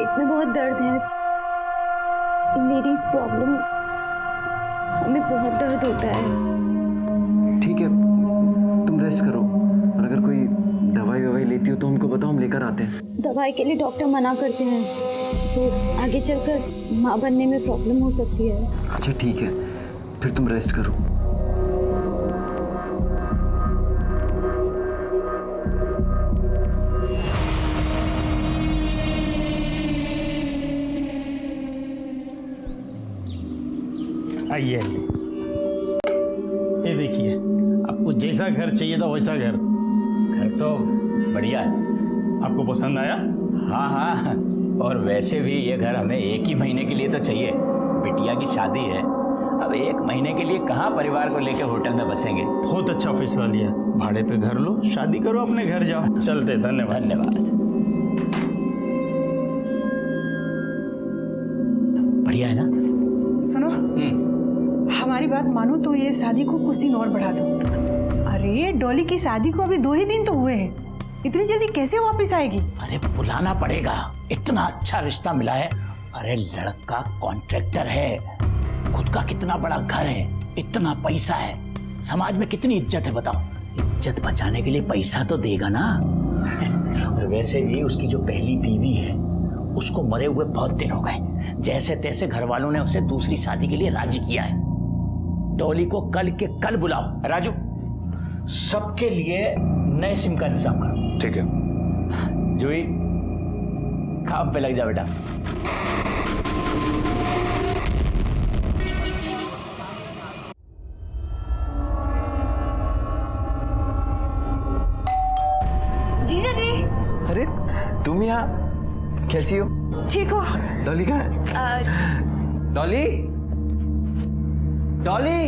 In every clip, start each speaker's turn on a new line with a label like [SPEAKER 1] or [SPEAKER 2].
[SPEAKER 1] पेट में बहुत दर्द है। लेडीज प्रॉब्लम, हमें बहुत दर्द होता है।
[SPEAKER 2] ठीक है, तुम रेस्ट करो, और अगर कोई दवाई लेती हो तो हमको बताओ, हम लेकर आते हैं।
[SPEAKER 1] दवाई के लिए डॉक्टर मना करते हैं, तो आगे चलकर माँ बनने में प्रॉब्लम हो सकती है।
[SPEAKER 2] अच्छा ठीक है, फिर तुम रेस्ट करो।
[SPEAKER 3] आइए, ये देखिए, आपको जैसा घर चाहिए था वैसा घर
[SPEAKER 4] तो बढ़िया है।
[SPEAKER 3] आपको पसंद आया?
[SPEAKER 4] हाँ हाँ, और वैसे भी ये घर हमें 1 ही महीने के लिए तो चाहिए। बिटिया की शादी है, अब 1 महीने के लिए कहाँ परिवार को लेकर होटल में बसेंगे।
[SPEAKER 3] बहुत अच्छा फैसला लिया, भाड़े पे घर लो, शादी करो, अपने घर जाओ। चलते, धन्यवाद।
[SPEAKER 4] धन्यवाद। बढ़िया है ना?
[SPEAKER 5] सुनो, हमारी बात मानो तो ये शादी को कुछ दिन और बढ़ा दो। अरे डॉली की शादी को अभी 2 ही दिन तो हुए हैं, इतनी जल्दी कैसे वापस आएगी?
[SPEAKER 4] अरे बुलाना पड़ेगा, इतना अच्छा रिश्ता मिला है। अरे लड़का कॉन्ट्रैक्टर है, खुद का कितना बड़ा घर है, इतना पैसा है, समाज में कितनी इज्जत है बताओ। इज्जत बचाने के लिए पैसा तो देगा ना। और वैसे भी उसकी जो पहली बीवी है उसको मरे हुए बहुत दिन हो गए, जैसे तैसे घर वालों ने उसे दूसरी शादी के लिए राजी किया है। डॉली को कल के कल बुलाओ। राजू, सबके लिए नए सिम का इंतजाम करो।
[SPEAKER 6] ठीक है।
[SPEAKER 4] जूही, काम पे लग जा बेटा।
[SPEAKER 1] जीजा जी।
[SPEAKER 2] अरे तुम यहाँ कैसी हो?
[SPEAKER 1] ठीक हो?
[SPEAKER 2] डॉली कहाँ है? डॉली, डॉली!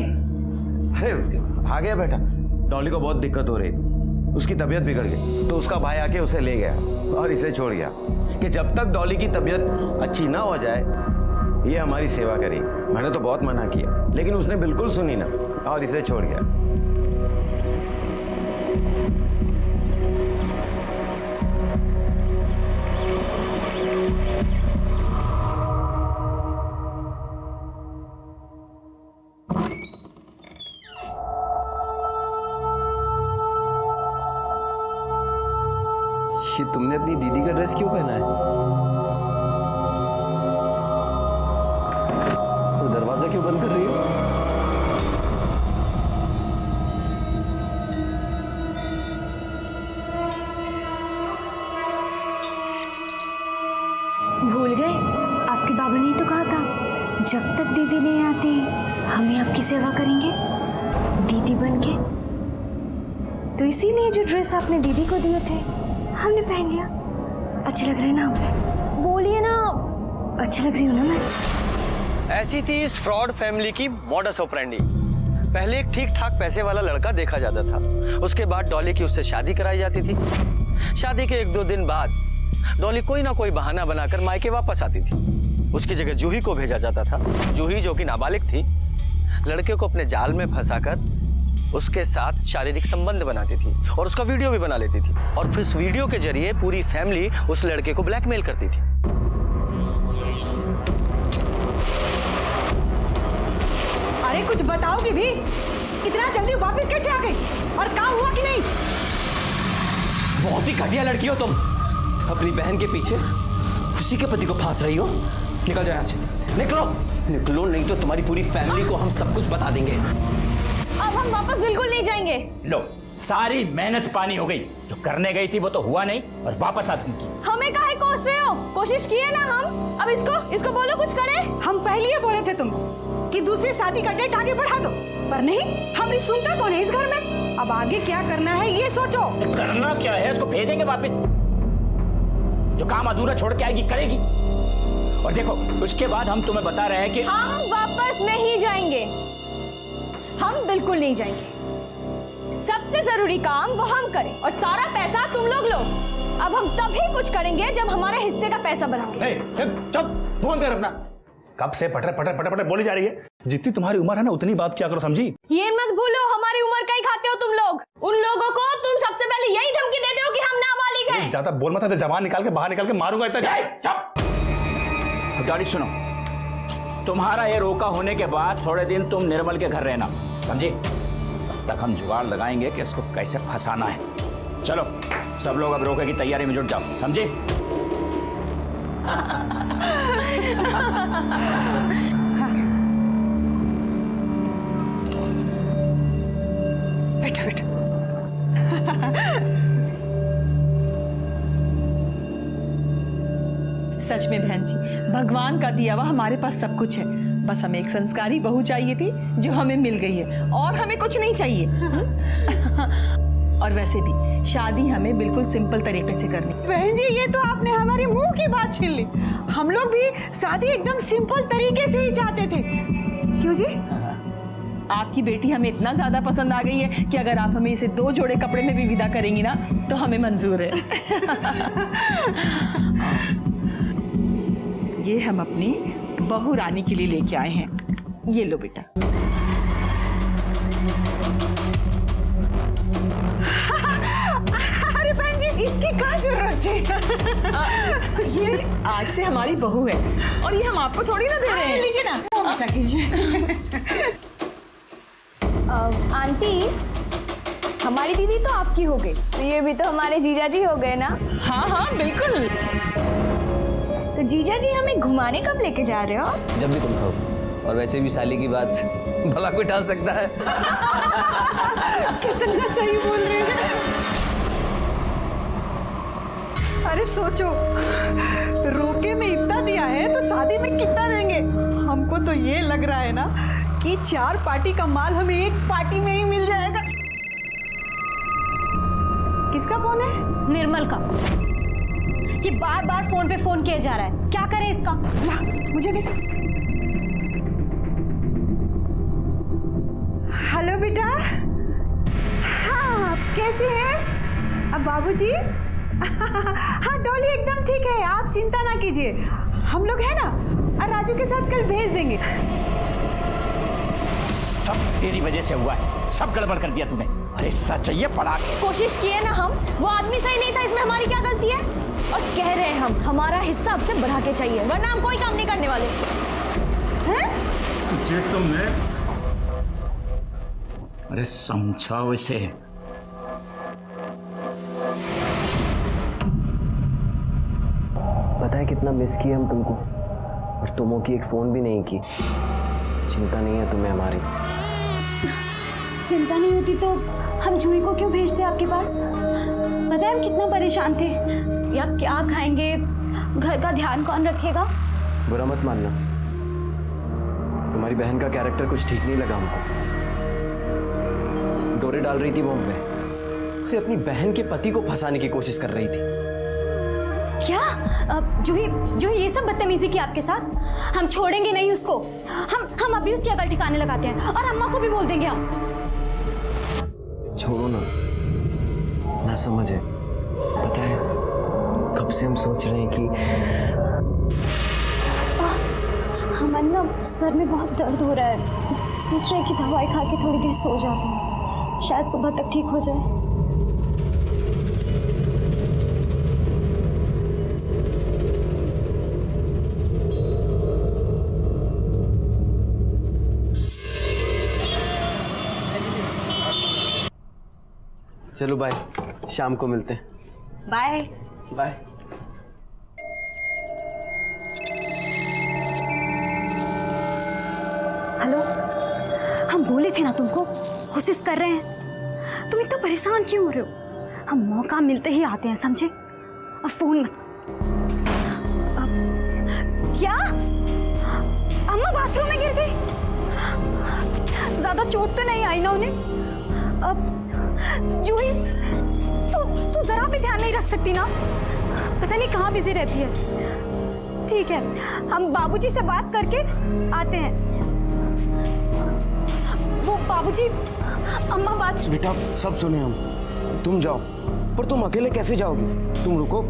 [SPEAKER 6] अरे भाग गया बेटा। डॉली को बहुत दिक्कत हो रही, उसकी तबीयत बिगड़ गई, तो उसका भाई आके उसे ले गया और इसे छोड़ गया कि जब तक डॉली की तबीयत अच्छी ना हो जाए ये हमारी सेवा करेगी। मैंने तो बहुत मना किया, लेकिन उसने बिल्कुल सुनी ना और इसे छोड़ गया।
[SPEAKER 2] ये तुमने अपनी दीदी का ड्रेस क्यों पहना है? तो दरवाजा क्यों बंद कर रही हो?
[SPEAKER 1] भूल गए? आपके बाबा ने तो कहा था जब तक दीदी नहीं आती हम ही आपकी सेवा करेंगे दीदी बनके। तो इसीलिए जो ड्रेस आपने दीदी को दिए थे हमने पहन लिया। अच्छी लग रही है ना? बोलिए ना, अच्छी लग रही हूँ ना मैं?
[SPEAKER 7] ऐसी थी इस फ्रॉड फैमिली की मॉडस ऑपरेंडी। पहले एक ठीक ठाक पैसे वाला लड़का देखा जाता था, उसके बाद डॉली की उससे शादी कराई जाती थी। शादी के 1-2 दिन बाद डॉली कोई ना कोई बहाना बनाकर मायके वापस आती थी। उसकी जगह जूही को भेजा जाता था। जूही, जो कि नाबालिग थी, लड़के को अपने जाल में फंसाकर उसके साथ शारीरिक संबंध बनाती थी और उसका वीडियो भी बना लेती थी, और फिर उस वीडियो के जरिए पूरी फैमिली उस लड़के को ब्लैकमेल करती थी।
[SPEAKER 5] अरे कुछ बताओगे भी? इतना जल्दी वापस कैसे आ गई? और काम हुआ कि नहीं?
[SPEAKER 2] बहुत ही घटिया लड़की हो तुम। अपनी बहन के पीछे खुशी के पति को फांस रही हो। निकल जाओ यहाँ से, निकलो। निकलो, नहीं तो तुम्हारी पूरी फैमिली को हम सब कुछ बता देंगे।
[SPEAKER 1] अब हम वापस बिल्कुल नहीं जाएंगे।
[SPEAKER 4] लो, सारी मेहनत पानी हो गई। जो करने गई थी वो तो हुआ नहीं, और वापस आ तुम की।
[SPEAKER 1] हमें काहे कोस रहे हो? कोशिश किए ना हम। अब इसको बोलो कुछ करे।
[SPEAKER 5] हम पहले ही बोले थे तुम कि दूसरी शादी का डेट आगे बढ़ा दो, पर नहीं, हमारी सुनता कौन है इस घर में? अब आगे क्या करना है ये सोचो।
[SPEAKER 4] करना क्या है? इसको भेजेंगे वापस। जो काम अधूरा छोड़ के आएगी करेगी। और देखो, उसके बाद हम तुम्हें बता रहे हैं कि
[SPEAKER 1] हम वापस नहीं जाएंगे। हम बिल्कुल नहीं जाएंगे। सबसे जरूरी काम वो हम करें और सारा पैसा तुम लोग लो। अब हम तभी कुछ करेंगे जब हमारे हिस्से का पैसा बढ़ाओगे।
[SPEAKER 3] चुप, फोन कर अपना। कब से पटर पटर पटर पटर बोली जा रही है? जितनी तुम्हारी उम्र है ना उतनी बात क्या करो, समझी?
[SPEAKER 1] ये मत भूलो, हमारी उम्र का ही खाते हो तुम लोग। उन लोगों को तुम सबसे पहले यही धमकी देते हो कि हम नाबालिग हैं।
[SPEAKER 3] ज्यादा बोल मत, तो जबान निकाल के बाहर निकाल के मारूंगा। इतना
[SPEAKER 4] डॉली सुनो, तुम्हारा ये रोका होने के बाद थोड़े दिन तुम निर्मल के घर रहना, समझे? तब तक हम जुगाड़ लगाएंगे कि इसको कैसे फंसाना है। चलो सब लोग अब रोके की तैयारी में जुट जाओ, समझे?
[SPEAKER 5] बैठो बैठो। सच में बहन जी, भगवान का दिया हुआ हमारे पास सब कुछ है। बस हमें एक संस्कारी बहू चाहिए थी जो हमें मिल गई है, और हमें कुछ नहीं चाहिए। और वैसे भी शादी हमें बिल्कुल सिंपल तरीके से करनी। बहन जी, ये तो आपने हमारे मुंह की बात छीन ली। हम लोग भी शादी एकदम सिंपल तरीके से ही चाहते थे। क्यों जी? आपकी बेटी हमें इतना ज्यादा पसंद आ गई है कि अगर आप हमें इसे 2 जोड़े कपड़े में भी विदा करेंगी ना तो हमें मंजूर है। ये हम अपनी बहू रानी के लिए लेके आए हैं। ये लो बेटा। अरे बहन जी, इसकी क्या जरूरत थी? ये आज से हमारी बहू है और ये हम आपको थोड़ी ना दे रहे हैं। लीजिए ना, बेटा कीजिए।
[SPEAKER 1] आंटी, हमारी दीदी तो आपकी हो गई, तो ये भी तो हमारे जीजा जी हो गए ना?
[SPEAKER 5] हाँ हाँ बिल्कुल।
[SPEAKER 1] तो जीजा जी हमें घुमाने कब लेके जा रहे हो?
[SPEAKER 2] जब भी तुम कहो। और वैसे भी साली की बात भला कोई टाल सकता है?
[SPEAKER 5] कितना सही बोल रहे हैं। अरे सोचो, रोके में इतना दिया है तो शादी में कितना देंगे? हमको तो ये लग रहा है ना कि 4 पार्टी का माल हमें एक पार्टी में ही मिल जाएगा। किसका फोन है?
[SPEAKER 1] निर्मल का। ये बार बार फोन पे फोन किया जा रहा है, क्या करें इसका?
[SPEAKER 5] ला, मुझे देखो। हेलो बेटा। हाँ, आप कैसे हैं? अब बाबूजी? हाँ, डॉली एकदम ठीक है, आप चिंता ना कीजिए। हम लोग हैं ना, और राजू के साथ कल भेज देंगे।
[SPEAKER 4] सब तेरी वजह से हुआ है, सब गड़बड़ कर दिया तूने। अरे सच है, ये पड़ा के
[SPEAKER 1] कोशिश किए ना हम, वो आदमी सही नहीं था, इसमें हमारी क्या गलती है? और कह रहे हैं हम, हमारा हिस्सा अब से बढ़ा के चाहिए, वरना हम कोई काम नहीं करने वाले।
[SPEAKER 5] हैं?
[SPEAKER 3] तुमने
[SPEAKER 4] अरे समझाओ इसे।
[SPEAKER 2] पता है कितना मिस किया हम तुमको, और तुमों की एक फोन भी नहीं की। चिंता नहीं है तुम्हें हमारी?
[SPEAKER 1] चिंता नहीं होती तो हम जूही को क्यों भेजते आपके पास? पता है हम कितना परेशान थे, या क्या खाएंगे, घर का ध्यान कौन रखेगा?
[SPEAKER 2] बुरा मत मानना, तुम्हारी बहन का कैरेक्टर कुछ ठीक नहीं लगा हमको। डोरे डाल रही थी वो हम पे, अरे अपनी बहन के पति को फंसाने की कोशिश कर रही थी।
[SPEAKER 1] क्या? जूही ये सब बदतमीजी की आपके साथ? हम छोड़ेंगे नहीं उसको। हम अभी उसकी अकल ठिकाने लगाते हैं और अम्मा को भी बोल देंगे हम।
[SPEAKER 2] छोड़ो ना, ना समझ है। पता है कब से हम सोच रहे हैं कि
[SPEAKER 1] हमारे ना सर में बहुत दर्द हो रहा है, सोच रहे हैं कि दवाई खा के थोड़ी देर सो जाते हैं, शायद सुबह तक ठीक हो जाए।
[SPEAKER 2] चलो बाय, शाम को मिलते हैं।
[SPEAKER 1] Bye
[SPEAKER 2] bye.
[SPEAKER 1] हेलो, हम बोले थे ना तुमको, कोशिश कर रहे हैं। तुम इतना परेशान क्यों हो रहे हो? हम मौका मिलते ही आते हैं, समझे? और फोन मत। क्या? अम्मा बाथरूम में गिर गई? ज्यादा चोट तो नहीं आई ना उन्हें? अब जूही, तू जरा भी ध्यान नहीं रख सकती ना? पता नहीं कहाँ बिजी रहती है। ठीक है, हम बाबूजी से बात करके आते हैं। वो बाबूजी, अम्मा बात।
[SPEAKER 6] बेटा सब सुने हम, तुम जाओ, पर तुम अकेले कैसे जाओगी? तुम रुको,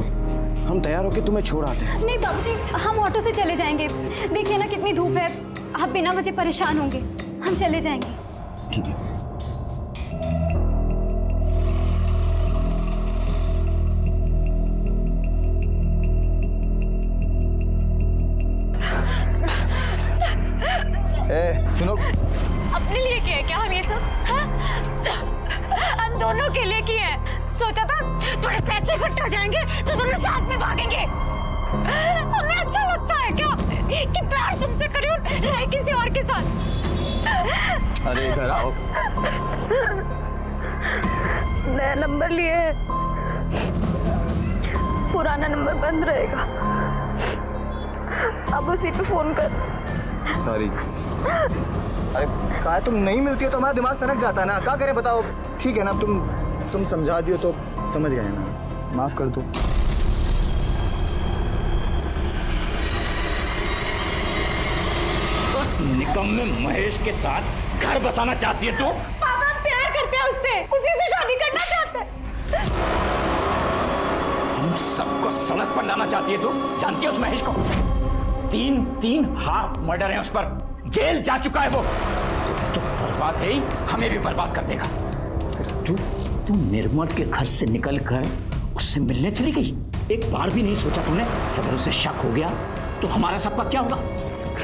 [SPEAKER 6] हम तैयार होके तुम्हें छोड़ आते हैं।
[SPEAKER 1] नहीं बाबूजी, हम ऑटो से चले जाएंगे। देखिए ना कितनी धूप है, आप बिना वजह परेशान होंगे। हम चले जाएंगे।
[SPEAKER 6] ठीक है।
[SPEAKER 8] सुनो,
[SPEAKER 1] अपने लिए किया है क्या हम ये सब? हाँ? हम दोनों के लिए किए हैं। सोचा था थोड़े पैसे इकट्ठे हो जाएंगे तो दोनों साथ में भागेंगे। हमें अच्छा लगता है क्या कि प्यार तुमसे करी और रहे किसी और के साथ?
[SPEAKER 8] अरे इधर आओ।
[SPEAKER 1] नया नंबर लिए है, पुराना नंबर बंद रहेगा, अब उसी पे फोन कर।
[SPEAKER 8] सॉरी। अरे कहा तुम नहीं मिलती हो तो हमारा दिमाग सनक जाता है ना, क्या करें बताओ। ठीक है ना, तुम समझा दियो तो समझ गए ना, माफ कर दो।
[SPEAKER 4] उस निकम्मे महेश के साथ घर बसाना चाहती है तू?
[SPEAKER 1] पापा प्यार करते हैं उससे, उसी से शादी करना चाहते हैं।
[SPEAKER 4] हम सबको सड़क पर लाना चाहती है तू? जानती है उस महेश को? तीन हाफ मर्डर है उस पर, जेल जा चुका है वो। तो बर्बाद है ही, हमें भी बर्बाद कर देगा। तू निर्मल के घर से निकल कर उससे मिलने चली गई? एक बार भी नहीं सोचा तुमने अगर उसे शक हो गया तो हमारा सबका क्या होगा?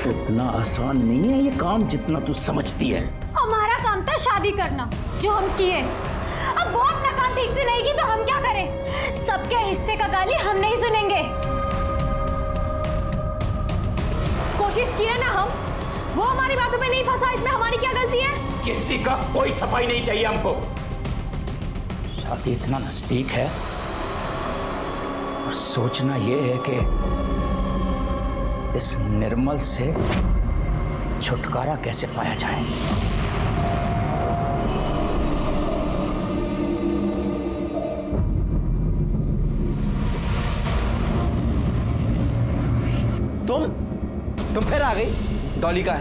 [SPEAKER 4] इतना आसान नहीं है ये काम जितना तू समझती है।
[SPEAKER 1] हमारा काम था शादी करना, जो हम किए। अब वो अपना काम ठीक से नहीं की तो हम क्या करें? सबके हिस्से का गाली हम नहीं सुनेंगे। कोशिश की है ना हम, वो हमारी बातों में नहीं फंसा, इसमें हमारी क्या गलती है?
[SPEAKER 4] किसी का कोई सफाई नहीं चाहिए हमको। शादी इतना नजदीक है और सोचना यह है कि इस निर्मल से छुटकारा कैसे पाया जाए।
[SPEAKER 2] तुम फिर आ गई? डॉली कहाँ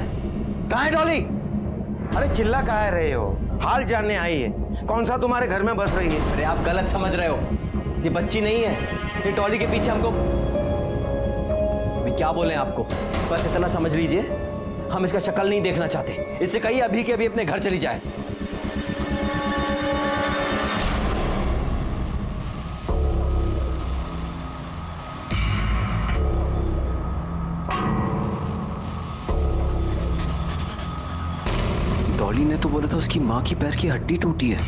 [SPEAKER 2] है डॉली?
[SPEAKER 6] अरे चिल्ला काहे रहे हो? हाल जानने आई है, कौन सा तुम्हारे घर में बस रही है?
[SPEAKER 2] अरे आप गलत समझ रहे हो, ये बच्ची नहीं है, ये डॉली के पीछे हमको। अभी क्या बोले आपको, बस इतना समझ लीजिए, हम इसका शक्ल नहीं देखना चाहते। इससे कहिए अभी के अभी अपने घर चली जाए।
[SPEAKER 7] डॉली ने तो बोला था उसकी माँ की पैर की हड्डी टूटी है,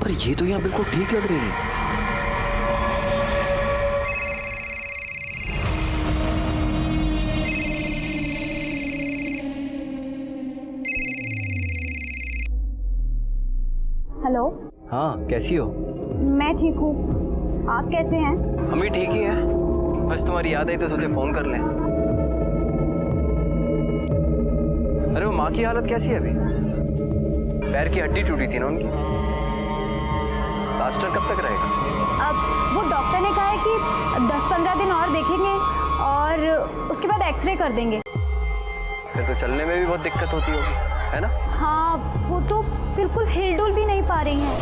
[SPEAKER 7] पर ये तो यहाँ बिल्कुल ठीक लग रही है।
[SPEAKER 1] हेलो।
[SPEAKER 2] हाँ, कैसी हो?
[SPEAKER 1] मैं ठीक हूँ, आप कैसे हैं?
[SPEAKER 2] हम भी ठीक ही हैं, बस तुम्हारी याद आई तो सोचे फोन कर लें। अरे वो माँ की हालत कैसी है अभी? पैर की हड्डी टूटी थी ना उनकी, प्लास्टर कब तक रहेगा?
[SPEAKER 1] अब वो डॉक्टर ने कहा है कि 10-15 दिन और देखेंगे और उसके बाद एक्सरे कर देंगे।
[SPEAKER 2] फिर तो चलने में भी बहुत दिक्कत होती होगी, है ना?
[SPEAKER 1] हाँ, वो तो बिल्कुल हिल-डुल भी नहीं पा रही हैं।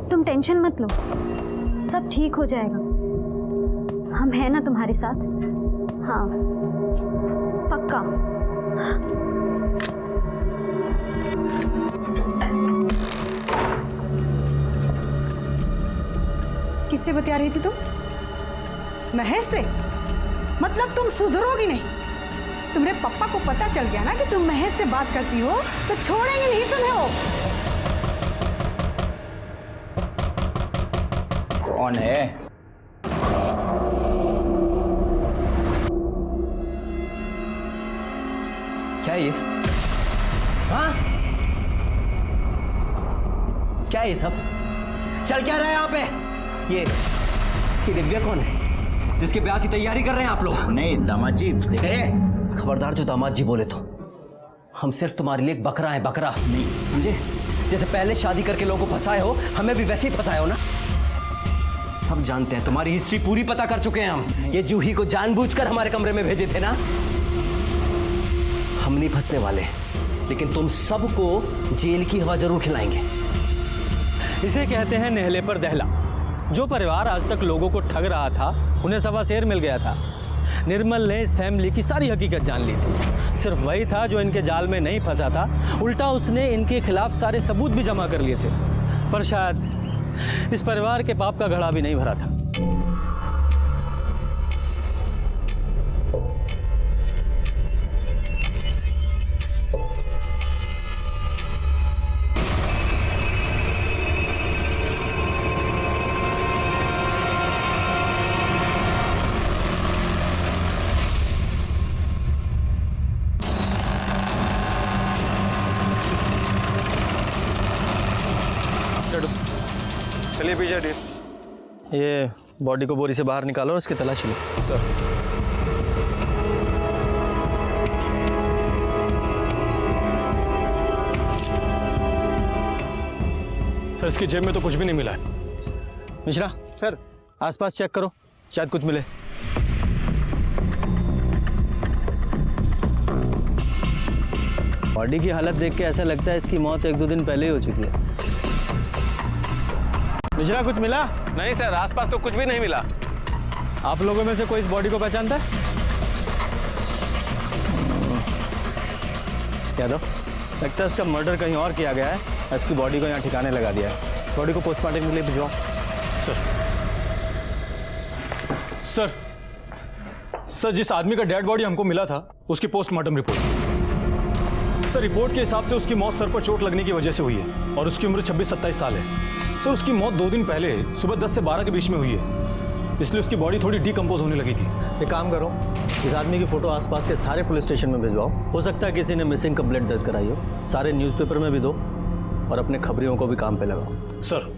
[SPEAKER 1] तुम टेंशन मत लो, सब ठीक हो जाएगा। हम हैं ना तुम्हारे साथ। हाँ, पक्का।
[SPEAKER 5] किससे बतिया रही थी तुम? महेश से? मतलब तुम सुधरोगी नहीं। तुम्हारे पापा को पता चल गया ना कि तुम महेश से बात करती हो तो छोड़ेंगे नहीं तुम्हें वो।
[SPEAKER 4] कौन है?
[SPEAKER 2] क्या ये? हाँ? क्या है ये सब? चल क्या रहा है यहाँ पे? ये दिव्या कौन है जिसके ब्याह की तैयारी कर रहे हैं आप लोग?
[SPEAKER 4] नहीं दामाद जी,
[SPEAKER 2] खबरदार जो दामाद जी बोले तो। हम सिर्फ तुम्हारे लिए एक बकरा है, बकरा नहीं, समझे? जैसे पहले शादी करके लोगों को फंसाए हो, हमें भी वैसे ही फंसाए हो ना। सब जानते हैं, तुम्हारी हिस्ट्री पूरी पता कर चुके हैं हम। ये जूही को जानबूझकर हमारे कमरे में भेजे थे ना। हम नहीं फंसने वाले, लेकिन तुम सबको जेल की हवा जरूर खिलाएंगे।
[SPEAKER 7] इसे कहते हैं नेहले पर दहला। जो परिवार आज तक लोगों को ठग रहा था, उन्हें सवा शेर मिल गया था। निर्मल ने इस फैमिली की सारी हकीकत जान ली थी। सिर्फ वही था जो इनके जाल में नहीं फंसा था, उल्टा उसने इनके खिलाफ सारे सबूत भी जमा कर लिए थे। पर शायद इस परिवार के पाप का घड़ा भी नहीं भरा था।
[SPEAKER 8] चलिए पीछे हटिए।
[SPEAKER 7] ये बॉडी को बोरी से बाहर निकालो और उसकी तलाशी लो।
[SPEAKER 8] सर
[SPEAKER 3] सर इसकी जेब में तो कुछ भी नहीं मिला है।
[SPEAKER 7] मिश्रा
[SPEAKER 8] सर
[SPEAKER 7] आसपास चेक करो, शायद कुछ मिले। बॉडी की हालत देख के ऐसा लगता है इसकी मौत 1-2 दिन पहले ही हो चुकी है। मिश्रा कुछ मिला?
[SPEAKER 8] नहीं सर, आसपास तो कुछ भी नहीं मिला।
[SPEAKER 7] आप लोगों में से कोई इस बॉडी को पहचानता है? यादव, लगता है इसका मर्डर कहीं और किया गया है। इसकी बॉडी को यहाँ ठिकाने लगा दिया है। बॉडी को पोस्टमार्टम के लिए भिजवाओ।
[SPEAKER 3] सर जिस आदमी का डेड बॉडी हमको मिला था, उसकी पोस्टमार्टम रिपोर्ट। सर रिपोर्ट के हिसाब से उसकी मौत सर पर चोट लगने की वजह से हुई है और उसकी उम्र 26-27 साल है। सर उसकी मौत 2 दिन पहले सुबह 10 से 12 के बीच में हुई है, इसलिए उसकी बॉडी थोड़ी डिकम्पोज होने लगी थी।
[SPEAKER 7] एक काम करो, इस आदमी की फोटो आसपास के सारे पुलिस स्टेशन में भिजवाओ। हो सकता है किसी ने मिसिंग कंप्लेंट दर्ज कराई हो। सारे न्यूज़पेपर में भी दो और अपने खबरियों को भी काम पे लगाओ।
[SPEAKER 3] सर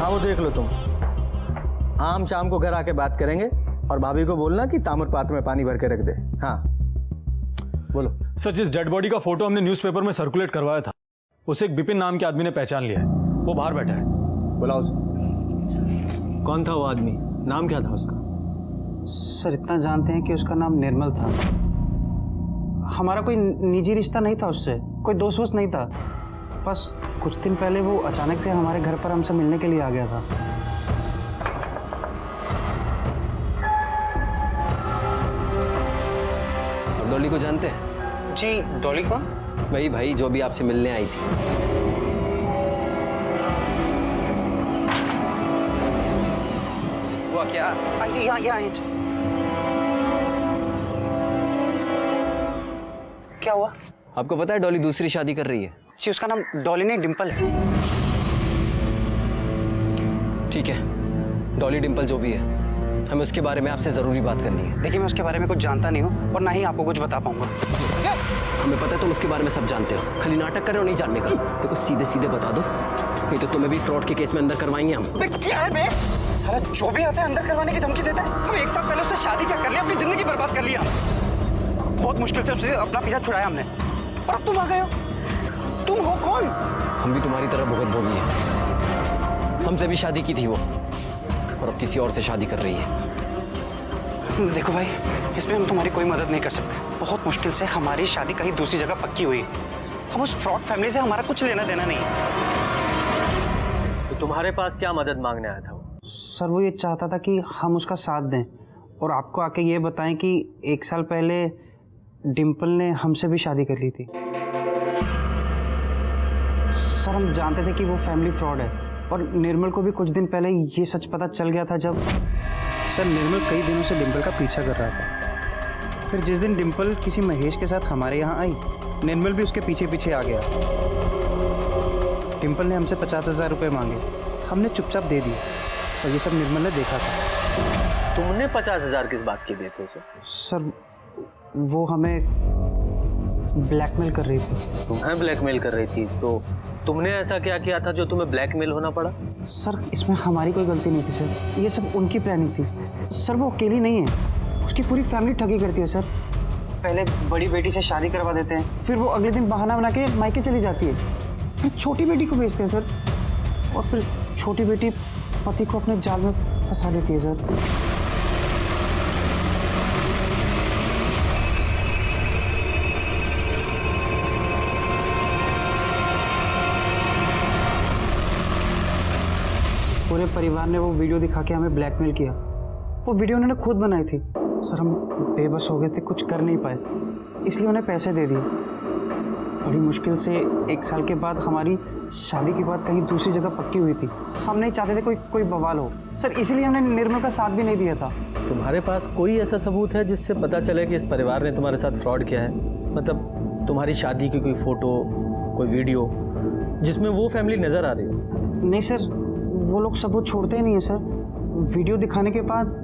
[SPEAKER 7] हाँ वो देख लो तुम। आम शाम को घर आके बात करेंगे और भाभी को बोलना कि ताम्र पात्र में पानी भर के रख दे। हाँ बोलो।
[SPEAKER 3] सर जिस डेड बॉडी का फोटो हमने न्यूज़पेपर में सर्कुलेट करवाया था, उसे एक बिपिन नाम के आदमी ने पहचान लिया है। वो बाहर बैठा है।
[SPEAKER 7] बुलाओ उसे। कौन था वो आदमी? नाम क्या था उसका?
[SPEAKER 9] सर इतना जानते हैं कि उसका नाम निर्मल था। हमारा कोई निजी रिश्ता नहीं था उससे, कोई दोस्त वोस्त नहीं था। बस कुछ दिन पहले वो अचानक से हमारे घर पर हमसे मिलने के लिए आ गया था।
[SPEAKER 2] और डॉली को जानते हैं?
[SPEAKER 9] जी डॉली कौन?
[SPEAKER 2] वही भाई जो भी आपसे मिलने आई थी।
[SPEAKER 9] वो क्या? यहाँ क्या हुआ?
[SPEAKER 2] आपको पता है डॉली दूसरी शादी कर रही है?
[SPEAKER 9] जी उसका नाम डॉली नहीं डिम्पल है।
[SPEAKER 2] ठीक है, डॉली डिम्पल जो भी है, हमें उसके बारे में आपसे जरूरी बात करनी है।
[SPEAKER 9] देखिए मैं उसके बारे में कुछ जानता नहीं हूँ और ना ही आपको कुछ बता पाऊंगा।
[SPEAKER 2] हमें पता है तुम उसके बारे में सब जानते हो, खाली नाटक कर रहे हो नहीं जानने का। देखो सीधे सीधे बता दो, नहीं तो तुम्हें भी फ्रॉड के केस में अंदर करवाएंगे हम।
[SPEAKER 9] क्या है बे? साला जो भी आता है अंदर करवाने की धमकी देता है। हम 1 साल पहले उससे शादी क्या कर लिया, अपनी जिंदगी बर्बाद कर लिया। बहुत मुश्किल से उससे अपना पीछा छुड़ाया हमने, और अब तुम आ गए हो। तुम हो कौन?
[SPEAKER 2] हम भी तुम्हारी तरह भुगत भोगी है। हमसे भी शादी की थी वो, और अब किसी और से शादी कर रही है।
[SPEAKER 9] देखो भाई, इसमें हम तुम्हारी कोई मदद नहीं कर सकते। बहुत मुश्किल से हमारी शादी कहीं दूसरी जगह पक्की हुई। हम उस फ्रॉड फैमिली से हमारा कुछ लेना देना नहीं है।
[SPEAKER 7] तो तुम्हारे पास क्या मदद मांगने आया था वो?
[SPEAKER 9] सर वो ये चाहता था कि हम उसका साथ दें और आपको आके ये बताएं कि 1 साल पहले डिम्पल ने हमसे भी शादी कर ली थी। सर हम जानते थे कि वो फैमिली फ्रॉड है और निर्मल को भी कुछ दिन पहले ये सच पता चल गया था जब सर निर्मल कई दिनों से डिम्पल का पीछा कर रहा था। फिर जिस दिन डिम्पल किसी महेश के साथ हमारे यहाँ आई, निर्मल भी उसके पीछे पीछे आ गया। डिम्पल ने हमसे 50,000 रुपये मांगे, हमने चुपचाप दे दिए और ये सब निर्मल ने देखा था।
[SPEAKER 7] तुमने 50,000 किस बात के दिए थे उसे?
[SPEAKER 9] सर वो हमें ब्लैकमेल कर रही थी।
[SPEAKER 7] तुम्हें ब्लैकमेल कर रही थी? तो तुमने ऐसा क्या किया था जो तुम्हें ब्लैकमेल होना पड़ा?
[SPEAKER 9] सर इसमें हमारी कोई गलती नहीं थी सर, ये सब उनकी प्लानिंग थी। सर वो अकेली नहीं है, उसकी पूरी फैमिली ठगी करती है सर। पहले बड़ी बेटी से शादी करवा देते हैं, फिर वो अगले दिन बहाना बना के मायके चली जाती है, फिर छोटी बेटी को भेजते हैं सर, और फिर छोटी बेटी पति को अपने जाल में फंसा लेती है सर। पूरे परिवार ने वो वीडियो दिखा के हमें ब्लैकमेल किया। वो वीडियो उन्होंने खुद बनाई थी सर। हम बेबस हो गए थे, कुछ कर नहीं पाए, इसलिए उन्हें पैसे दे दिए। बड़ी मुश्किल से 1 साल के बाद हमारी शादी की बात कहीं दूसरी जगह पक्की हुई थी। हम नहीं चाहते थे कोई बवाल हो सर, इसलिए हमने निर्मल का साथ भी नहीं दिया था।
[SPEAKER 7] तुम्हारे पास कोई ऐसा सबूत है जिससे पता चले कि इस परिवार ने तुम्हारे साथ फ्रॉड किया है? मतलब तुम्हारी शादी की कोई फोटो, कोई वीडियो जिसमें वो फैमिली नजर आ रही हो?
[SPEAKER 9] नहीं सर, वो लोग सबूत छोड़ते ही नहीं है सर। वीडियो दिखाने के बाद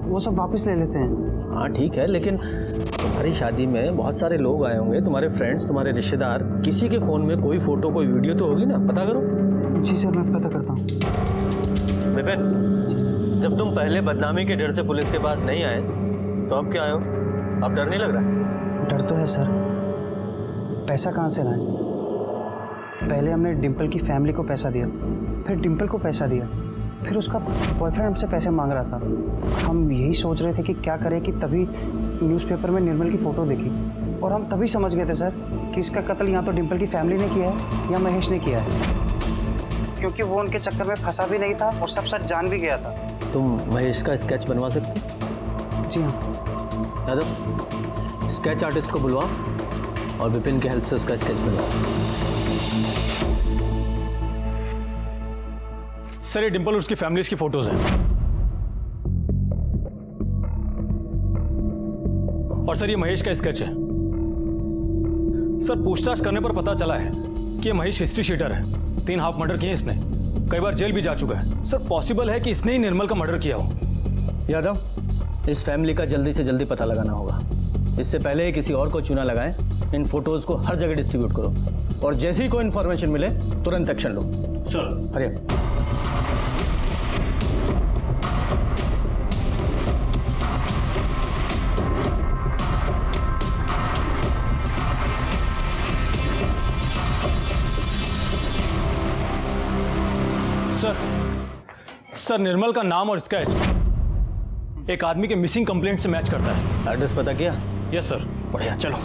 [SPEAKER 9] वो सब वापस ले लेते हैं।
[SPEAKER 7] हाँ ठीक है, लेकिन तुम्हारी शादी में बहुत सारे लोग आए होंगे, तुम्हारे फ्रेंड्स, तुम्हारे रिश्तेदार, किसी के फ़ोन में कोई फ़ोटो, कोई वीडियो तो होगी ना? पता करो।
[SPEAKER 9] जी सर, मैं पता करता हूँ।
[SPEAKER 7] विपिन, जब तुम पहले बदनामी के डर से पुलिस के पास नहीं आए तो अब क्या आए हो? अब डर नहीं लग रहा?
[SPEAKER 9] डर तो है सर, पैसा कहाँ से लाएं? पहले हमने डिम्पल की फैमिली को पैसा दिया, फिर डिम्पल को पैसा दिया, फिर उसका बॉयफ्रेंड हमसे पैसे मांग रहा था। हम यही सोच रहे थे कि क्या करें कि तभी न्यूज़पेपर में निर्मल की फ़ोटो देखी, और हम तभी समझ गए थे सर कि इसका कत्ल या तो डिम्पल की फैमिली ने किया है या महेश ने किया है, क्योंकि वो उनके चक्कर में फंसा भी नहीं था और सब सच जान भी गया था।
[SPEAKER 7] तुम महेश का स्केच बनवा सकते हो?
[SPEAKER 9] जी हाँ।
[SPEAKER 7] यादव, स्केच आर्टिस्ट को बुलवाओ और विपिन की हेल्प से उसका स्केच बनवाओ।
[SPEAKER 3] सर ये डिम्पल और उसकी फैमिलीज की फोटोज हैं। और सर ये महेश का स्केच है। सर पूछताछ करने पर पता चला है कि ये महेश हिस्ट्री शीटर है। 3 हाफ मर्डर किए इसने, कई बार जेल भी जा चुका है। सर पॉसिबल है कि इसने ही निर्मल का मर्डर किया हो।
[SPEAKER 7] यादव, इस फैमिली का जल्दी से जल्दी पता लगाना होगा। इससे पहले ही किसी और को चुना लगाएं, इन फोटोज को हर जगह डिस्ट्रीब्यूट करो, और जैसे ही कोई इन्फॉर्मेशन मिले तुरंत एक्शन लो।
[SPEAKER 3] सर
[SPEAKER 7] हरिया।
[SPEAKER 3] सर निर्मल का नाम और स्केच एक आदमी के मिसिंग कंप्लेंट से मैच करता है।
[SPEAKER 7] एड्रेस पता किया?
[SPEAKER 3] Yes sir.
[SPEAKER 7] बढ़िया, चलो।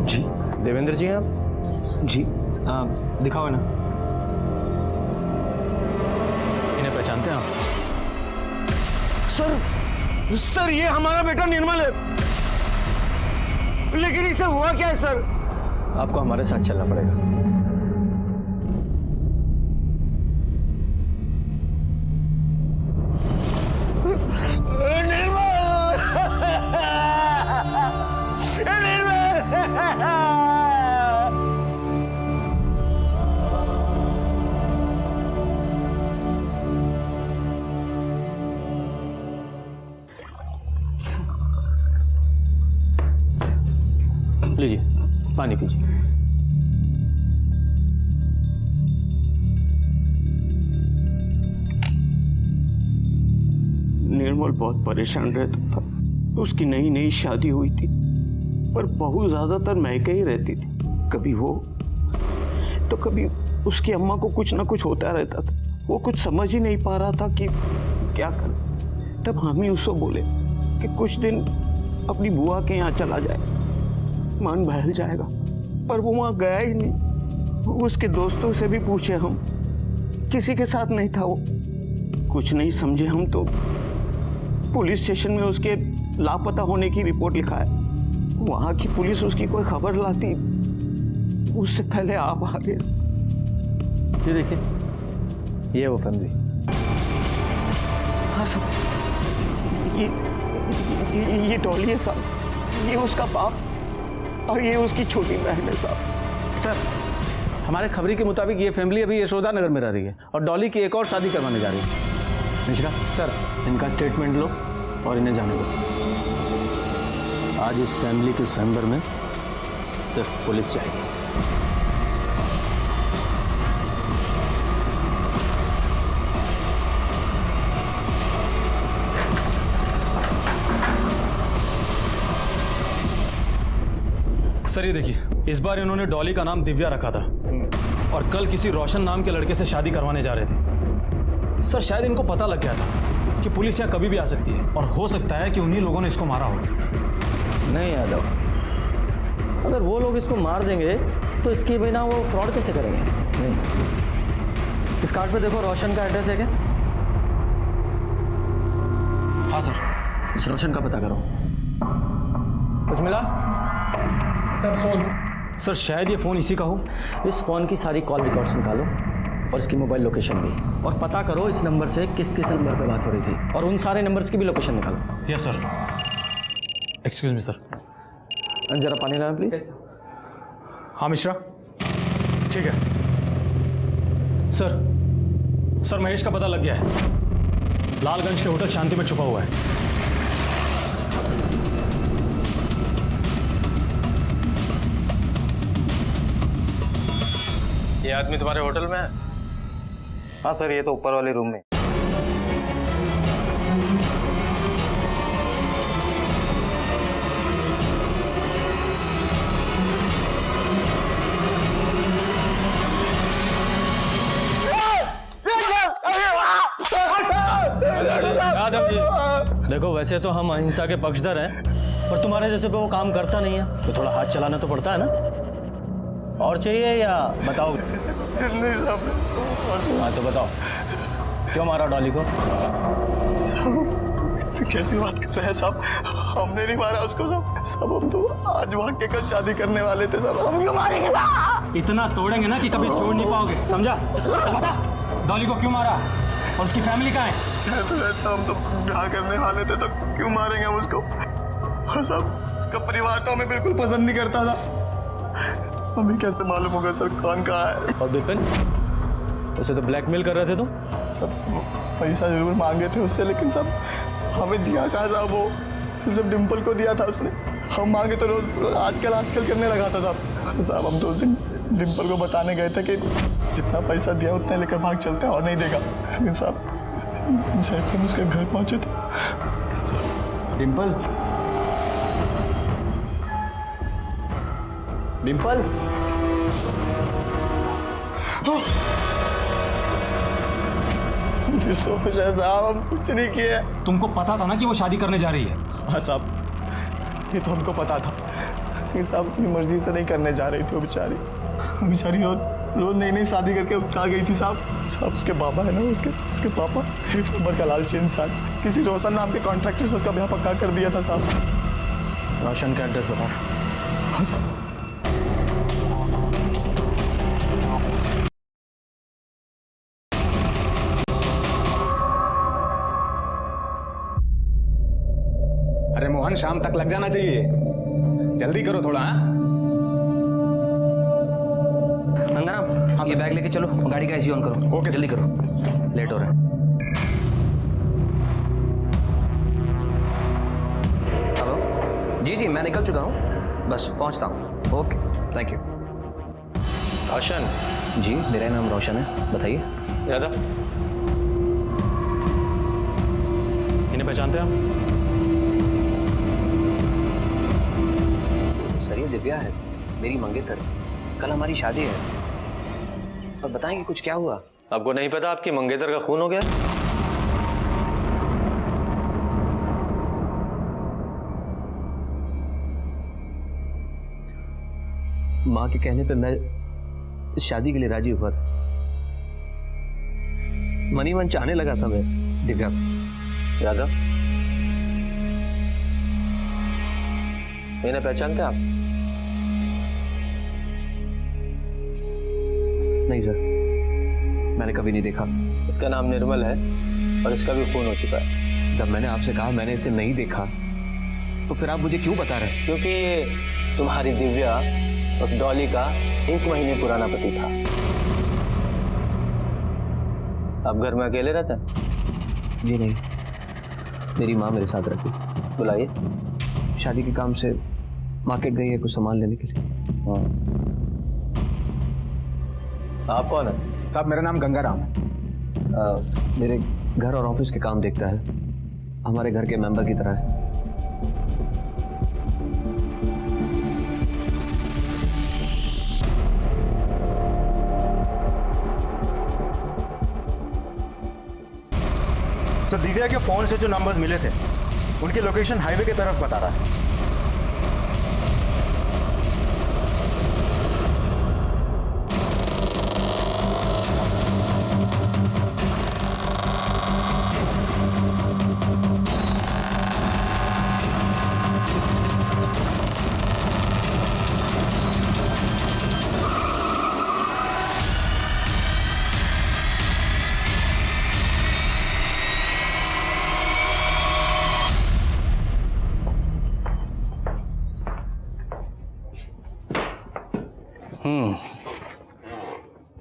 [SPEAKER 3] जी
[SPEAKER 7] देवेंद्र जी हैं आप?
[SPEAKER 3] जी दिखाओ ना, इन्हें पहचानते हैं आप?
[SPEAKER 6] सर ये हमारा बेटा निर्मल है, लेकिन इसे हुआ क्या है सर?
[SPEAKER 7] आपको हमारे साथ चलना पड़ेगा। लीजिए पानी पीजिए।
[SPEAKER 10] निर्मल बहुत परेशान रहता था। उसकी नई नई शादी हुई थी, पर बहू ज्यादातर महके ही रहती थी। कभी वो तो कभी उसकी अम्मा को कुछ ना कुछ होता रहता था। वो कुछ समझ ही नहीं पा रहा था कि क्या करे। तब हम ही उसको बोले कि कुछ दिन अपनी बुआ के यहाँ चला जाए, मन बहल जाएगा। पर वो वहां गया ही नहीं। उसके दोस्तों से भी पूछे हम, किसी के साथ नहीं था वो। कुछ नहीं समझे हम तो पुलिस स्टेशन में उसके लापता होने की रिपोर्ट लिखा है। वहां की पुलिस उसकी कोई खबर लाती उससे पहले आप आ गए।
[SPEAKER 7] ये देखिए, ये है वो फैमिली।
[SPEAKER 10] हाँ सर, ये डॉली है साहब, ये उसका बाप और ये उसकी छोटी बहन है साहब।
[SPEAKER 9] सर हमारे खबरी के मुताबिक ये फैमिली अभी यशोदा नगर में रह रही है और डॉली की एक और शादी करवाने जा रही है।
[SPEAKER 2] मिश्रा
[SPEAKER 9] सर
[SPEAKER 2] इनका स्टेटमेंट लो और इन्हें जाने दो। आज इस फैमिली के स्वयंवर में सिर्फ पुलिस जाएगी।
[SPEAKER 3] सर ये देखिए, इस बार इन्होंने डॉली का नाम दिव्या रखा था और कल किसी रोशन नाम के लड़के से शादी करवाने जा रहे थे। सर शायद इनको पता लग गया था कि पुलिस यहाँ कभी भी आ सकती है और हो सकता है कि उन्हीं लोगों ने इसको मारा हो।
[SPEAKER 7] नहीं यादव, अगर वो लोग इसको मार देंगे तो इसके बिना वो फ्रॉड कैसे करेंगे? नहीं, इस कार्ड पे देखो रोशन का एड्रेस है क्या?
[SPEAKER 3] हाँ सर।
[SPEAKER 7] इस रोशन का पता करो। कुछ मिला?
[SPEAKER 3] Sir phone. सर शायद ये फोन इसी का हो।
[SPEAKER 7] इस फोन की सारी कॉल रिकॉर्ड्स निकालो और इसकी मोबाइल लोकेशन भी, और पता करो इस नंबर से किस किस नंबर पे बात हो रही थी, और उन सारे नंबर्स की भी लोकेशन निकालो।
[SPEAKER 3] Yes sir. Excuse me sir.
[SPEAKER 7] जरा पानी लाना प्लीज।
[SPEAKER 3] हाँ मिश्रा, ठीक है सर। सर महेश का पता लग गया है, लालगंज के होटल शांति में छुपा हुआ है।
[SPEAKER 7] ये आदमी तुम्हारे होटल में है?
[SPEAKER 8] हाँ सर, ये तो ऊपर वाले रूम में।
[SPEAKER 7] यादव जी, देखो वैसे तो हम अहिंसा के पक्षधर हैं, पर तुम्हारे जैसे पे वो काम करता नहीं है तो थोड़ा हाथ चलाना तो पड़ता है ना। और चाहिए या बताओ?
[SPEAKER 10] नहीं साहब।
[SPEAKER 7] हाँ तो बताओ, क्यों मारा डॉली को?
[SPEAKER 10] कैसी बात कर रहे हैं साहब? हमने नहीं मारा उसको साहब। साहब हम तो आज वहाँ के कल शादी करने वाले थे साहब। हम क्यों मारेंगे साहब?
[SPEAKER 3] इतना तोड़ेंगे ना कि कभी छोड़ नहीं पाओगे, समझा? बता डॉली को क्यों मारा और उसकी फैमिली कहाँ है?
[SPEAKER 10] ऐसा हम तो ब्याह करने वाले थे तो क्यों मारेंगे हम उसको? और साहब उसका परिवार तो हमें बिल्कुल पसंद नहीं करता था। हमें कैसे मालूम होगा सर कौन कहाँ है?
[SPEAKER 7] और विपिन, उसे तो ब्लैकमेल कर रहे थे तुम?
[SPEAKER 10] सब पैसा जरूर मांगे थे उससे, लेकिन सब हमें दिया कहाँ साहब? वो सब डिम्पल को दिया था उसने। हम मांगे तो रोज आजकल करने लगा था साहब। साहब हम तो उस दिन डिम्पल को बताने गए थे कि जितना पैसा दिया उतना लेकर भाग चलते हैं और नहीं देगा। लेकिन साहब जैसे हम उसके घर पहुंचे थे।
[SPEAKER 6] डिम्पल, डिम्पल,
[SPEAKER 10] सोच है साहब, हम कुछ नहीं किए।
[SPEAKER 3] तुमको पता था ना कि वो शादी करने जा रही है?
[SPEAKER 10] हाँ साहब, ये तो हमको पता था। ये साहब अपनी मर्जी से नहीं करने जा रही थी वो बेचारी। बेचारी रोज नई नई शादी करके उठा गई थी साहब। साहब उसके बाबा है ना, उसके पापा एक नंबर का लालची इंसान, किसी रोशन नाम के कॉन्ट्रैक्टर से उसका ब्याह पक्का कर दिया था साहब।
[SPEAKER 7] रोशन का एड्रेस बताओ।
[SPEAKER 3] अरे मोहन, शाम तक लग जाना चाहिए, जल्दी करो थोड़ा।
[SPEAKER 2] गंगाराम, ये बैग लेके चलो, गाड़ी का एसी ऑन करो।
[SPEAKER 3] ओके
[SPEAKER 2] जल्दी करो, लेट हो रहा है। हेलो जी, मैं निकल चुका हूँ, बस पहुँचता हूँ। Okay, thank you.
[SPEAKER 7] रोशन?
[SPEAKER 2] जी मेरा नाम रोशन है, बताइए।
[SPEAKER 7] यादव?
[SPEAKER 3] इन्हें पहचानते हैं आप?
[SPEAKER 2] सर ये दिव्या है, मेरी मंगेतर। कल हमारी शादी है, और बताएंगे कुछ क्या हुआ?
[SPEAKER 7] आपको नहीं पता आपकी मंगेतर का खून हो गया?
[SPEAKER 2] माँ के कहने पे मैं इस शादी के लिए राजी हुआ था। मनी मन चाहने लगा था मैं दिव्या को।
[SPEAKER 7] यादव, इन्हें पहचानते आप?
[SPEAKER 2] नहीं सर, मैंने कभी नहीं देखा।
[SPEAKER 7] इसका नाम निर्मल है और इसका भी खून हो चुका है।
[SPEAKER 2] जब मैंने आपसे कहा मैंने इसे नहीं देखा, तो फिर आप मुझे क्यों बता रहे हैं?
[SPEAKER 7] क्योंकि ये तुम्हारी दिव्या उस डॉली का 1 महीने पुराना पति था। अब घर में अकेले रहता है?
[SPEAKER 2] जी नहीं, मेरी माँ मेरे साथ रहती।
[SPEAKER 7] बुलाइए।
[SPEAKER 2] शादी के काम से मार्केट गई है कुछ सामान लेने के लिए।
[SPEAKER 7] आप कौन है?
[SPEAKER 8] साहब मेरा नाम गंगाराम है।
[SPEAKER 2] मेरे घर और ऑफिस के काम देखता है, हमारे घर के मेंबर की तरह है।
[SPEAKER 8] सर दिव्या के फोन से जो नंबर्स मिले थे उनकी लोकेशन हाईवे की तरफ बता रहा है।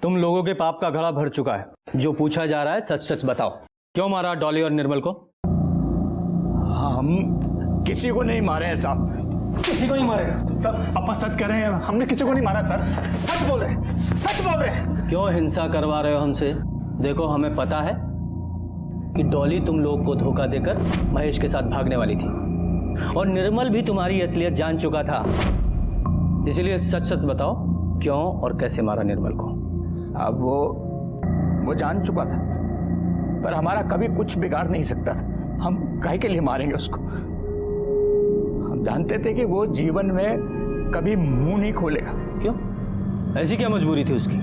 [SPEAKER 7] तुम लोगों के पाप का घड़ा भर चुका है। जो पूछा जा रहा है सच सच बताओ, क्यों मारा डॉली और निर्मल को?
[SPEAKER 4] हम किसी को नहीं मारे हैं साहब।
[SPEAKER 3] किसी को नहीं मारेगा। पापा सच कह रहे हैं, हमने किसी को नहीं मारा सर। सच बोल रहे हैं, सच बोल रहे हैं।
[SPEAKER 7] क्यों हिंसा करवा रहे हो हमसे? देखो हमें पता है कि डॉली तुम लोग को धोखा देकर महेश के साथ भागने वाली थी और निर्मल भी तुम्हारी असलियत जान चुका था। इसीलिए सच सच बताओ, क्यों और कैसे मारा निर्मल को?
[SPEAKER 4] अब वो जान चुका था, पर हमारा कभी कुछ बिगाड़ नहीं सकता था। हम काहे के लिए मारेंगे उसको? हम जानते थे कि वो जीवन में कभी मुंह नहीं खोलेगा।
[SPEAKER 7] क्यों? ऐसी क्या मजबूरी थी उसकी?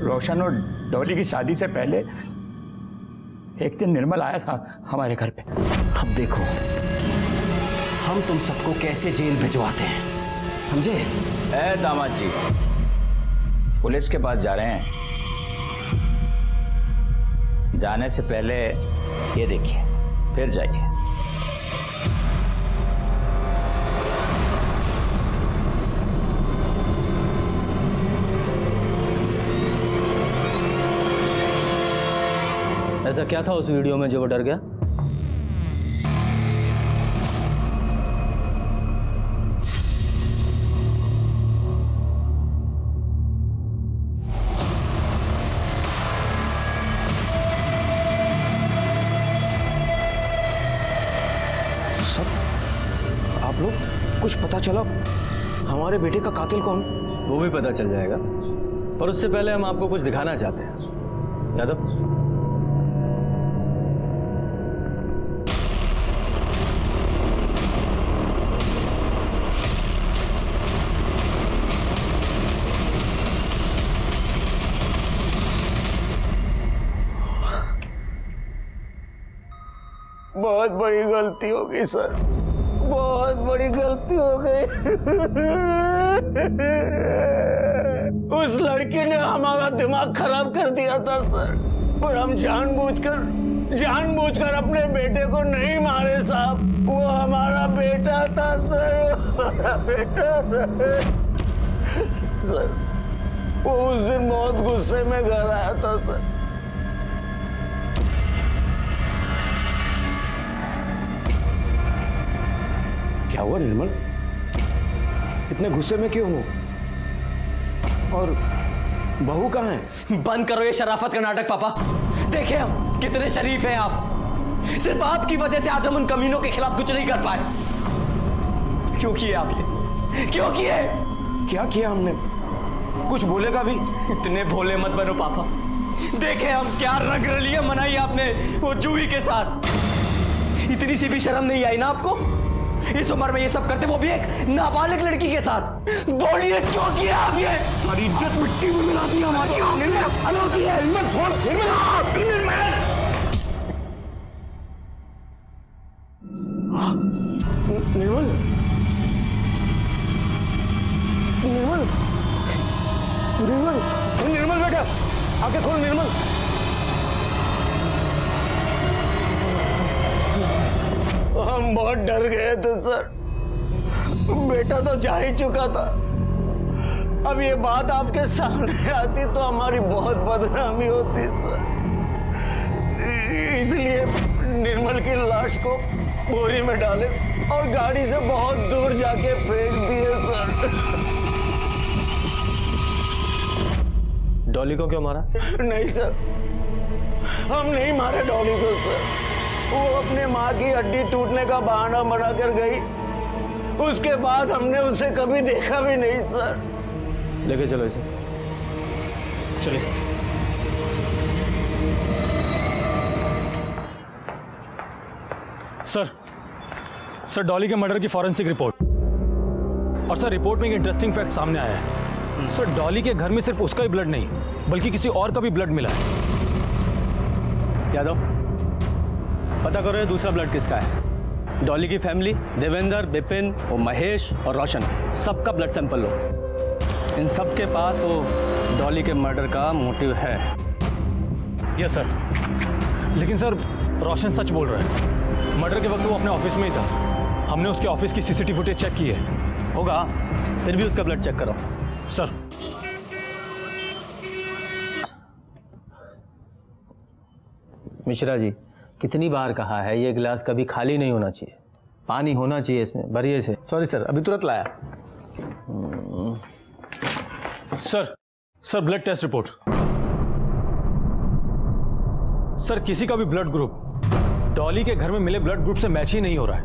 [SPEAKER 4] रोशन और डॉली की शादी से पहले एक दिन निर्मल आया था हमारे घर पे।
[SPEAKER 2] अब देखो हम तुम सबको कैसे जेल भिजवाते हैं, समझे?
[SPEAKER 4] ए दामाद जी, पुलिस के पास जा रहे हैं, जाने से पहले ये देखिए, फिर जाइए।
[SPEAKER 7] ऐसा क्या था उस वीडियो में जो वो डर गया?
[SPEAKER 10] आप लोग कुछ पता चला हमारे बेटे का कातिल कौन?
[SPEAKER 7] वो भी पता चल जाएगा, पर उससे पहले हम आपको कुछ दिखाना चाहते हैं। यादव,
[SPEAKER 10] बहुत बड़ी गलती हो गई सर, बहुत बड़ी गलती हो गई। उस लड़की ने हमारा दिमाग खराब कर दिया था सर, और हम जानबूझकर अपने बेटे को नहीं मारे साहब। वो हमारा बेटा था सर, हमारा बेटा था सर। वो उस दिन बहुत गुस्से में घर आया था सर। क्या हुआ निर्मल, इतने गुस्से में क्यों हो? और बहू कहाँ है?
[SPEAKER 2] बंद करो ये शराफत का नाटक पापा। देखिए हम कितने शरीफ हैं आप। सिर्फ आपकी वजह से आज हम उन कमीनों के खिलाफ कुछ नहीं कर पाए। क्यों किए आप ये? क्यों किए?
[SPEAKER 10] क्या किया हमने? कुछ बोलेगा भी?
[SPEAKER 2] इतने भोले मत बनो पापा। देखे हम क्या रंग रलियां मनाई आपने वो जूही के साथ। इतनी सी भी शर्म नहीं आई ना आपको? इस उम्र में ये सब करते, वो भी एक नाबालिग लड़की के साथ। बोलिए क्यों किया आप ये?
[SPEAKER 10] हमारी इज्जत मिट्टी में मिला दी हमारी। निर्मल छोड़, निर्मल, निर्मल, निर्मल, निर्मल बेटा, आंखें खोल निर्मल। बहुत डर गए थे सर। बेटा तो जा ही चुका था, अब ये बात आपके सामने आती तो हमारी बहुत बदनामी होती सर। इसलिए निर्मल की लाश को बोरी में डाले और गाड़ी से बहुत दूर जाके फेंक दिए सर।
[SPEAKER 7] डॉली को क्यों मारा?
[SPEAKER 10] नहीं सर, हम नहीं मारे डॉली को सर। वो अपने माँ की हड्डी टूटने का बहाना बनाकर गई, उसके बाद हमने उसे कभी देखा भी नहीं सर।
[SPEAKER 7] लेके चलो इसे, चलिए।
[SPEAKER 3] सर डॉली के मर्डर की फॉरेंसिक रिपोर्ट। और सर रिपोर्ट में एक इंटरेस्टिंग फैक्ट सामने आया है। सर डॉली के घर में सिर्फ उसका ही ब्लड नहीं बल्कि किसी और का भी ब्लड मिला है।
[SPEAKER 7] यादव, पता करो ये दूसरा ब्लड किसका है। डॉली की फैमिली, देवेंद्र, विपिन और महेश और रोशन, सबका ब्लड सैंपल लो। इन सब के पास वो डॉली के मर्डर का मोटिव है।
[SPEAKER 3] Yes sir. लेकिन सर रोशन सच बोल रहा है। मर्डर के वक्त वो अपने ऑफिस में ही था। हमने उसके ऑफिस की सीसीटीवी फुटेज चेक की है।
[SPEAKER 7] होगा, फिर भी उसका ब्लड चेक करो।
[SPEAKER 3] सर
[SPEAKER 7] मिश्रा जी, कितनी बार कहा है ये गिलास कभी खाली नहीं होना चाहिए, पानी होना चाहिए इसमें, भरिए से। सॉरी सर, अभी तुरंत लाया।
[SPEAKER 3] Sir blood test report. Sir किसी का भी ब्लड ग्रुप डॉली के घर में मिले ब्लड ग्रुप से मैच ही नहीं हो रहा है।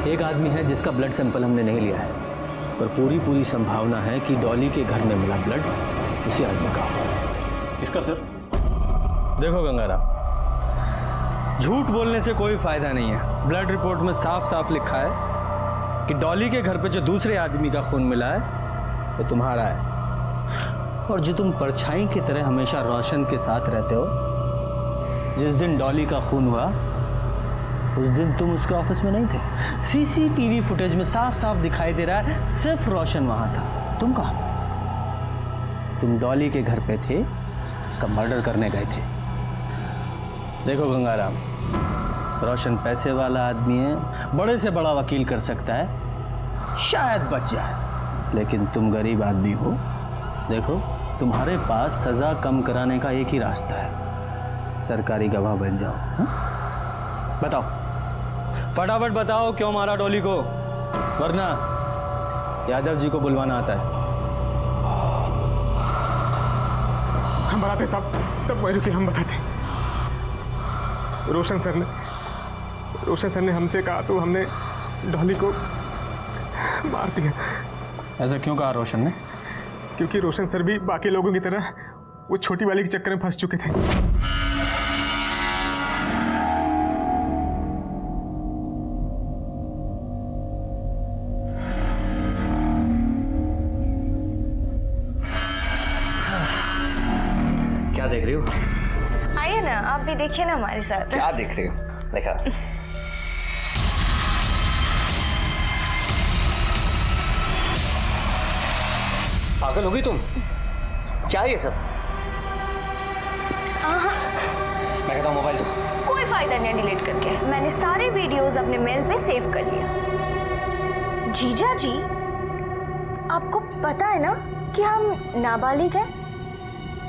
[SPEAKER 7] एक आदमी है जिसका ब्लड सैंपल हमने नहीं लिया है, पर पूरी संभावना है कि डॉली के घर में मिला ब्लड उसी आदमी का होगा।
[SPEAKER 3] किसका सर?
[SPEAKER 7] देखो गंगाराम, झूठ बोलने से कोई फायदा नहीं है। ब्लड रिपोर्ट में साफ साफ लिखा है कि डॉली के घर पे जो दूसरे आदमी का खून मिला है वो तुम्हारा है। और जो तुम परछाई की तरह हमेशा रोशन के साथ रहते हो, जिस दिन डॉली का खून हुआ उस दिन तुम उसके ऑफिस में नहीं थे। सीसीटीवी फुटेज में साफ साफ दिखाई दे रहा है सिर्फ रोशन वहां था। तुम कहां? तुम डॉली के घर पे थे, उसका मर्डर करने गए थे। देखो गंगाराम, रोशन पैसे वाला आदमी है, बड़े से बड़ा वकील कर सकता है, शायद बच जाए। लेकिन तुम गरीब आदमी हो। देखो, तुम्हारे पास सजा कम कराने का एक ही रास्ता है, सरकारी गवाह बन जाओ। हा? बताओ, फटाफट बताओ क्यों मारा डॉली को, वरना यादव जी को बुलवाना आता है।
[SPEAKER 11] हम बताते सब वही रुके, हम बताते। रोशन सर ने हमसे कहा तो हमने डॉली को मार दिया।
[SPEAKER 7] ऐसा क्यों कहा रोशन ने?
[SPEAKER 11] क्योंकि रोशन सर भी बाकी लोगों की तरह वो छोटी वाली के चक्कर में फंस चुके थे।
[SPEAKER 7] क्या देख रही हो?
[SPEAKER 1] आइए ना, आप भी देखिए ना हमारे साथ।
[SPEAKER 7] क्या देख रही हो? देखा। पागल हो गई तुम? क्या ये सब? मैं कहता हूँ मोबाइल दो।
[SPEAKER 1] कोई फायदा नहीं है डिलीट करके। मैंने सारे वीडियोस अपने मेल पे सेव कर लिए। जीजा जी, आपको पता है ना कि हम नाबालिग हैं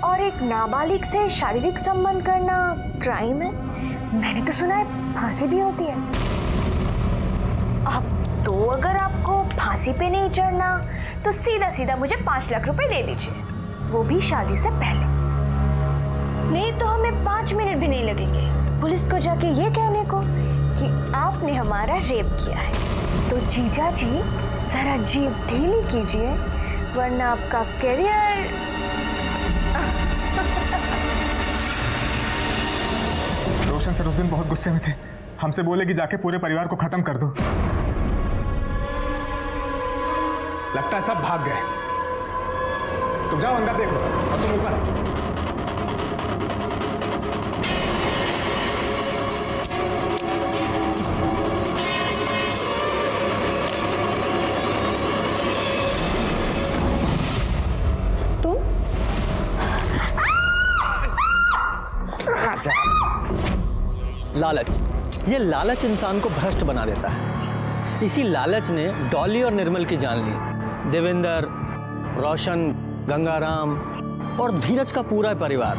[SPEAKER 1] और एक नाबालिग से शारीरिक संबंध करना क्राइम है। मैंने तो सुना है फांसी भी होती है। अब तो अगर आपको फांसी पे नहीं चढ़ना तो सीधा सीधा मुझे 5 लाख रुपए दे दीजिए, वो भी शादी से पहले। नहीं तो हमें 5 मिनट भी नहीं लगेंगे पुलिस को जाके ये कहने को कि आपने हमारा रेप किया है। तो जीजा जी जरा जीभ ढीली कीजिए, वरना आपका करियर।
[SPEAKER 11] रोशन सर उस दिन बहुत गुस्से में थे, हमसे बोले कि जाके पूरे परिवार को खत्म कर दो। लगता है सब भाग गए। तुम जाओ अंदर देखो और तुम ऊपर।
[SPEAKER 7] लालच। ये लालच इंसान को भ्रष्ट बना देता है। इसी लालच ने डॉली और निर्मल की जान ली। देवेंद्र, रोशन, गंगाराम और धीरज का पूरा परिवार।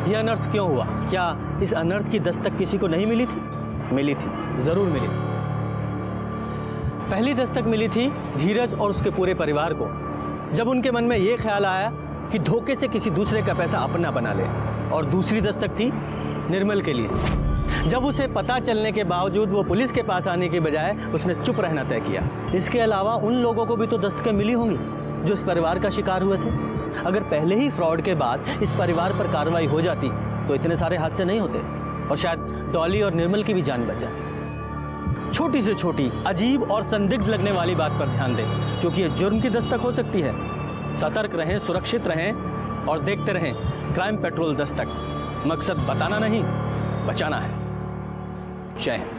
[SPEAKER 7] यह अनर्थ क्यों हुआ? क्या इस अनर्थ की दस्तक किसी को नहीं मिली थी? मिली थी, जरूर मिली थी। पहली दस्तक मिली थी धीरज और उसके पूरे परिवार को, जब उनके मन में यह ख्याल आया कि धोखे से किसी दूसरे का पैसा अपना बना ले। और दूसरी दस्तक थी निर्मल के लिए, जब उसे पता चलने के बावजूद वो पुलिस के पास आने के बजाय उसने चुप रहना तय किया। इसके अलावा उन लोगों को भी तो दस्तकें मिली होंगी जो इस परिवार का शिकार हुए थे। अगर पहले ही फ्रॉड के बाद इस परिवार पर कार्रवाई हो जाती तो इतने सारे हादसे नहीं होते और शायद डॉली और निर्मल की भी जान बच जाती। छोटी से छोटी, अजीब और संदिग्ध लगने वाली बात पर ध्यान दें, क्योंकि ये जुर्म की दस्तक हो सकती है। सतर्क रहें, सुरक्षित रहें और देखते रहें क्राइम पेट्रोल दस्तक। मकसद बताना नहीं, बचाना है। जय हिंद।